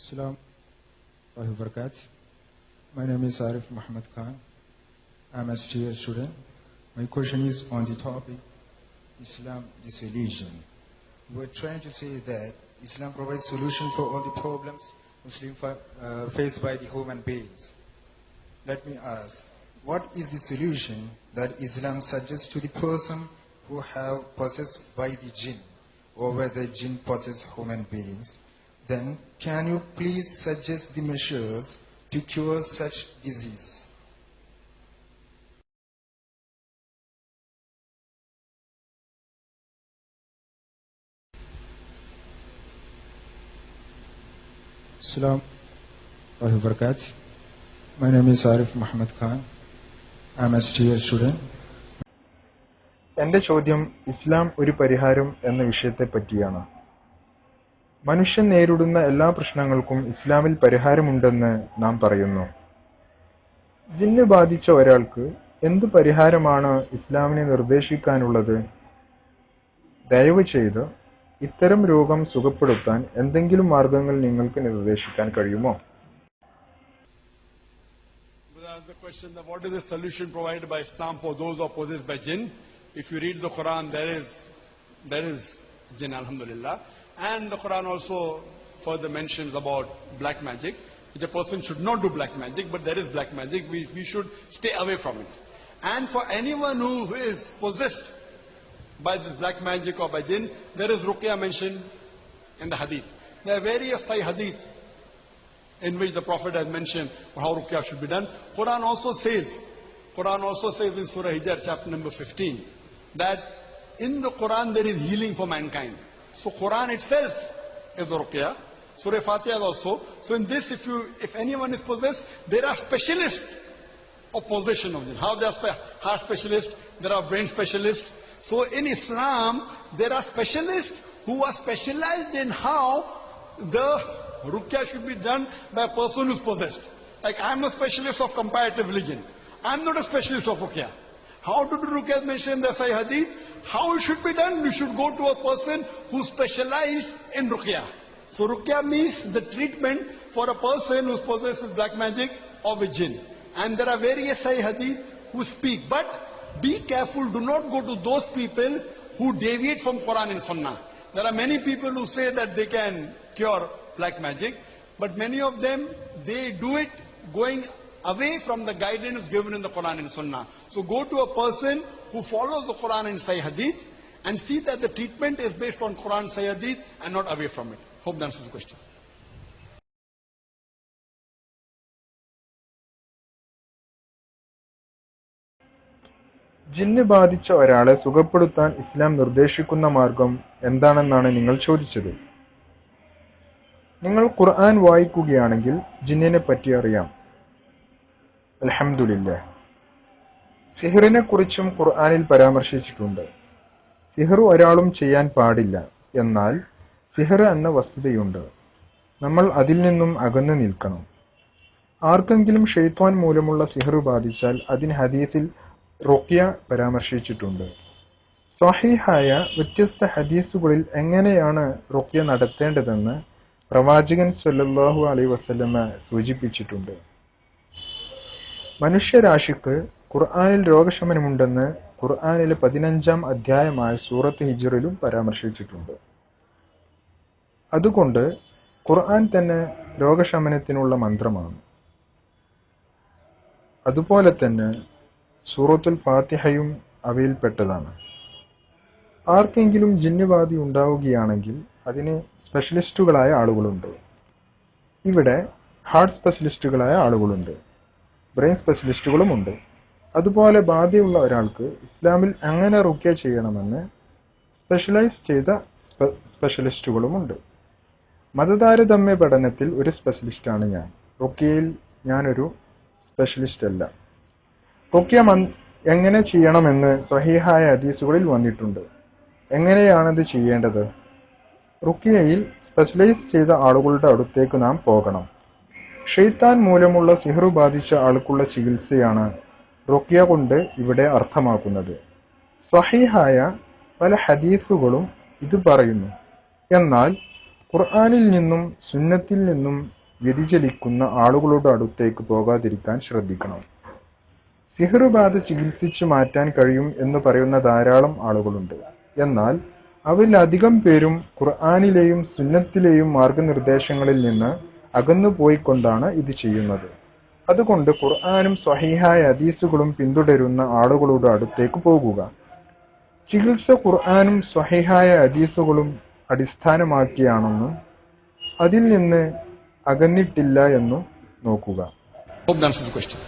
Assalamu alaikum warahmatullahi. My name is Arif Muhammad Khan. I'm a student. My question is on the topic Islam, the solution. We're trying to say that Islam provides solution for all the problems Muslims faced by the human beings. Let me ask, what is the solution that Islam suggests to the person who have possessed by the jinn, or whether jinn possess human beings? Then can you please suggest the measures to cure such disease? Assalamu alaikum warahmatullahi. My name is Arif Muhammad Khan. I'm a student. എന്റെ ചോദ്യം ഇസ്ലാം ഒരു പരിഹാരം എന്ന വിഷയത്തെ പറ്റിയാണ്. മനുഷ്യൻ നേരിടുന്ന എല്ലാ പ്രശ്നങ്ങൾക്കും ഇസ്ലാമിൽ പരിഹാരമുണ്ടെന്ന് നാം പറയുന്നു. ജിന്ന് ബാധിച്ച ഒരാൾക്ക് എന്ത് പരിഹാരമാണ് ഇസ്ലാമിനെ നിർദ്ദേശിക്കാനുള്ളത്? ദയവ് ചെയ്ത് ഇത്തരം രോഗം സുഖപ്പെടുത്താൻ എന്തെങ്കിലും മാർഗങ്ങൾ നിങ്ങൾക്ക് നിർദ്ദേശിക്കാൻ കഴിയുമോ? The question that what is the solution provided by Islam for those who are possessed by jinn? If you read the Quran, there is jinn, alhamdulillah. And the Quran also further mentions about black magic, which a person should not do black magic, but there is black magic. We should stay away from it. And for anyone who is possessed by this black magic or by jinn, there is ruqya mentioned in the hadith. There are various sahih hadith in which the Prophet has mentioned how ruqya should be done. Quran also says in Surah Hijr, chapter number 15, that in the Quran there is healing for mankind. So Quran itself is a ruqya. Surah Fatiha also. So in this, if anyone is possessed, there are specialists of possession of jinn. How they are heart specialists, there are brain specialists. So in Islam, there are specialists who are specialized in how the ruqya should be done by a person who is possessed. Like I am a specialist of comparative religion. I am not a specialist of ruqya. How to do ruqya is mentioned in the Sahih Hadith. How it should be done? You should go to a person who is specialized in ruqya. So ruqya means the treatment for a person who possesses black magic or with jinn. And there are various Sahih Hadith who speak. But be careful, do not go to those people who deviate from Quran and Sunnah. There are many people who say that they can cure black magic, but many of them, they do it going away from the guidance given in the Quran and Sunnah. So go to a person who follows the Quran and Sahih Hadith and see that the treatment is based on Quran, Sahih Hadith and not away from it. Hope that answers the question. ജിന്ന് ബാധിച്ച ഒരാളെ സുഖപ്പെടുത്താൻ ഇസ്ലാം നിർദ്ദേശിക്കുന്ന മാർഗം എന്താണെന്നാണ് നിങ്ങൾ ചോദിച്ചത്. നിങ്ങൾ ഖുർആൻ വായിക്കുകയാണെങ്കിൽ ജിന്നിനെ പറ്റി അറിയാം. അൽഹംദുലില്ലാഹ്. സിഹറിനെ കുറിച്ചും ഖുർആനിൽ പരാമർശിച്ചിട്ടുണ്ട്. സിഹർ ഒരാളും ചെയ്യാൻ പാടില്ല. എന്നാൽ സിഹർ എന്ന വസ്തുതയുണ്ട്. നമ്മൾ അതിൽ നിന്നും അകന്നു നിൽക്കണം. ആർക്കെങ്കിലും ഷെയ്ത്വാൻ മൂലമുള്ള സിഹർ ബാധിച്ചാൽ അതിന് ഹദീസിൽ റുഖ്യ പരാമർശിച്ചിട്ടുണ്ട്. സ്വഹീഹായ വ്യത്യസ്ത ഹദീസുകളിൽ എങ്ങനെയാണ് റുഖ്യ നടത്തേണ്ടതെന്ന് പ്രവാചകൻ സല്ലല്ലാഹു അലൈഹി വസല്ലമ സൂചിപ്പിച്ചിട്ടുണ്ട്. മനുഷ്യരാശിക്ക് ഖുർആനിൽ രോഗശമനമുണ്ടെന്ന് ഖുർആനിലെ 15-ാം അധ്യായമായ സൂറത്ത് ഹിജ്റിലും പരാമർശിച്ചിട്ടുണ്ട്. അതുകൊണ്ട് ഖുർആൻ തന്നെ രോഗശമനത്തിനുള്ള മന്ത്രമാണ്. അതുപോലെ തന്നെ സൂറത്തുൽ ഫാത്തിഹയും അവയിൽപ്പെട്ടതാണ്. ആർക്കെങ്കിലും ജിന്നുബാധ ഉണ്ടാവുകയാണെങ്കിൽ അതിന് സ്പെഷ്യലിസ്റ്റുകളായ ആളുകളുണ്ട്. ഇവിടെ ഹാർട്ട് സ്പെഷ്യലിസ്റ്റുകളായ ആളുകളുണ്ട്, ബ്രെയിൻ സ്പെഷ്യലിസ്റ്റുകളുമുണ്ട്. അതുപോലെ ബാധയുള്ള ഒരാൾക്ക് ഇസ്ലാമിൽ എങ്ങനെ റുഖ്യ ചെയ്യണമെന്ന് സ്പെഷ്യലൈസ് ചെയ്ത സ്പെഷ്യലിസ്റ്റുകളുമുണ്ട്. മതതാരതമ്യ പഠനത്തിൽ ഒരു സ്പെഷ്യലിസ്റ്റാണ് ഞാൻ. റുഖ്യയിൽ ഞാനൊരു സ്പെഷ്യലിസ്റ്റ് അല്ല. റുഖ്യ എങ്ങനെ ചെയ്യണമെന്ന് സ്വഹീഹായ ഹദീസുകളിൽ വന്നിട്ടുണ്ട്. എങ്ങനെയാണത് ചെയ്യേണ്ടത്? റുഖ്യയിൽ സ്പെഷ്യലൈസ് ചെയ്ത ആളുകളുടെ അടുത്തേക്ക് നാം പോകണം. ഷെയ്ത്താൻ മൂലമുള്ള സിഹ്റു ബാധിച്ച ആൾക്കുള്ള ചികിത്സയാണ് റുഖ്യ കൊണ്ട് ഇവിടെ അർത്ഥമാക്കുന്നത്. സ്വഹീഹായ പല ഹദീസുകളും ഇത് പറയുന്നു. എന്നാൽ ഖുർആനിൽ നിന്നും സുന്നത്തിൽ നിന്നും വ്യതിചലിക്കുന്ന ആളുകളുടെ അടുത്തേക്ക് പോകാതിരിക്കാൻ ശ്രദ്ധിക്കണം. സിഹ്ർ ബാധ ചികിത്സിച്ചു മാറ്റാൻ കഴിയും എന്ന് പറയുന്ന ധാരാളം ആളുകളുണ്ട്. എന്നാൽ അവരിൽ അധികം പേരും ഖുർആനിലെയും സുന്നത്തിലെയും മാർഗനിർദ്ദേശങ്ങളിൽ നിന്ന് അകന്നുപോയിക്കൊണ്ടാണ് ഇത് ചെയ്യുന്നത്. അതുകൊണ്ട് ഖുർആനും സ്വഹീഹായ ഹദീസുകളും പിന്തുടരുന്ന ആളുകളുടെ അടുത്തേക്ക് പോകുക. ചികിത്സ ഖുർആനും സ്വഹീഹായ ഹദീസുകളും അടിസ്ഥാനമാക്കിയാണെന്നും അതിൽ നിന്ന് അകന്നിട്ടില്ല എന്നും നോക്കുക. Hope that answers the question.